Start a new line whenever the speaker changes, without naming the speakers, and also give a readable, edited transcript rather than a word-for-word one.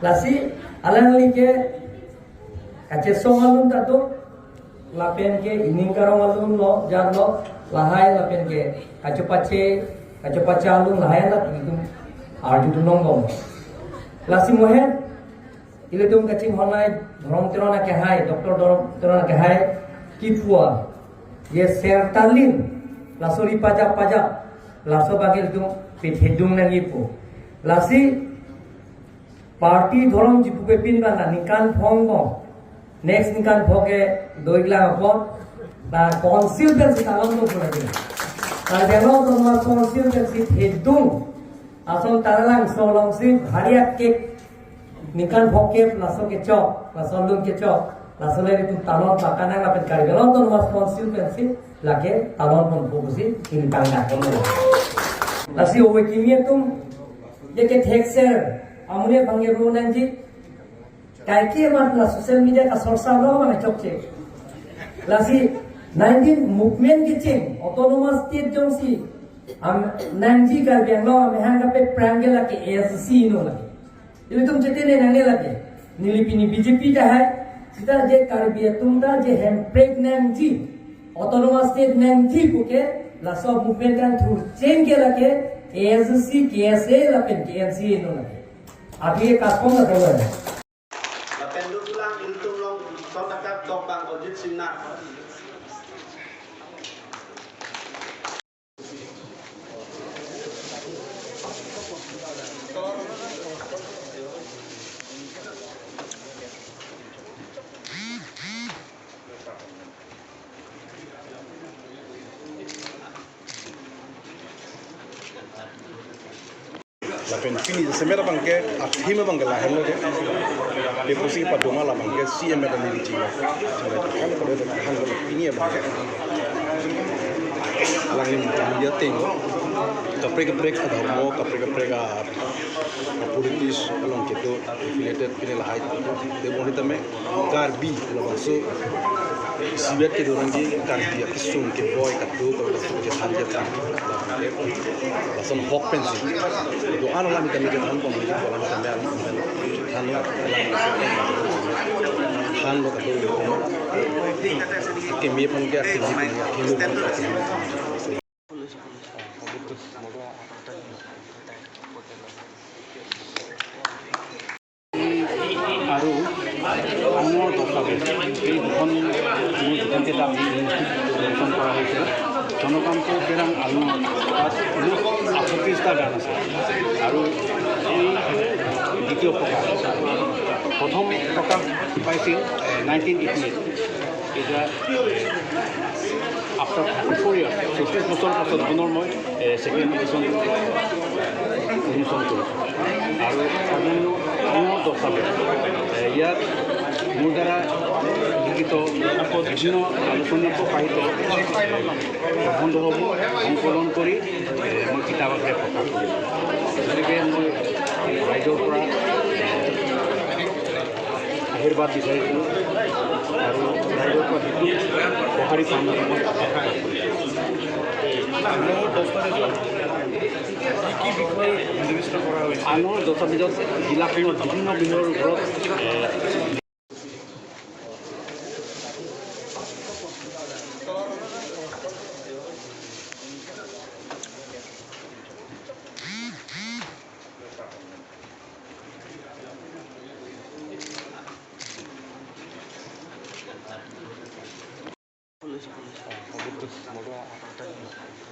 Lasi alang like kace songalun tato lapen ke ining karong alun lo jarlo lahai lapen ke kace pace alun lahai la itu arju nongom lasi mohen ile tum kace honai dhrom terona ke hai doktor dhrom terona ke hai kipua ye sertalin lasori pajak laso bagel tum pithedung nangipo lasi party ধরম জিপুকে পিনবানা নিকান ফংগো next নিকান ফকে দইগলা হপত বা কনসিলটেন্সি আনন্দ করে দিন তার দেন তোমার কনসিলটেন্সি হেদুং আসল তারালাং সলংসি ভারিয়া কেক নিকান ফকে লাসকে চক লাসলুন কে চক লাসলে itu talon pakana ngapen kali gelo তোমার কনসিলটেন্সি লাগে talon pon fokusi ini tangga kono lasi owe kimia tum ye ke thexer amune bange ronan ji kaiki matla social media ka sorsa lo mane chokche lasi 19 movement giching autonomous state jongsi am nanji ka benglo am hanga pe prangela ke asc no lage ile tum chete ne nange lage nilipini bjp ta hai sida je karbiya tumda je hem pregnant ji autonomous state nanji ko ke laso movement kan through chain ke lage asc ksa la pen knc no lage Abi kampung atau mana?
Lapen lu pulang untung long sotakat topang ojit sinar.
Lapen fini semera bangke akhima bangke lah hello deh deposi padonga lah bangke CM ada ni jiwa kan pada hang ini ya bangke alang ni dia tengok kaprek ada mau kaprek politis along gitu affiliated pilih lah itu demo ni tame karbi kalau masuk sibat ke orang di karbi ya kisung ke boy kado kalau masuk ke harga tak langsung hok pensi doa lah minta han pom ni kalau macam han lo kado ke mi pun ke aktivitas
আৰু অসমৰ দস্তাবেজ এই দুখন যোগানকেইটা আমি নিৰ্বাচন কৰা হৈছিল জনকান্ত পেৰাং আলুৰ তাত 38টা গান আছে আৰু এই দ্বিতীয় প্ৰকাশ প্ৰথম প্ৰকাশ পাইছিল 1988 এতিয়া আফটাৰ 34 ইয়াৰ্ছ 34 বছৰ পাছত পুনৰ মই ছেকেণ্ড এডিশ্যন কৰিছোঁ আৰু অসমৰ দস্তাবেজ ইয়াত মোৰ দ্বাৰা লিখিত বিভিন্ন আলোচনী প্ৰকাশিত প্ৰবন্ধসমূহ সংকলন কৰি মই কিতাপ আকাৰে প্ৰকাশ কৰিছোঁ গতিকে মই ৰাইজৰ পৰা আশীৰ্বাদ বিচাৰিছোঁ আৰু ৰাইজৰ পৰা যিটো সঁহাৰি পাম বুলি মই আশা কৰিছোঁ আনৰ দস্তাবেজত জিলাখনৰ বিভিন্ন বিষয়ৰ ওপৰত
Police.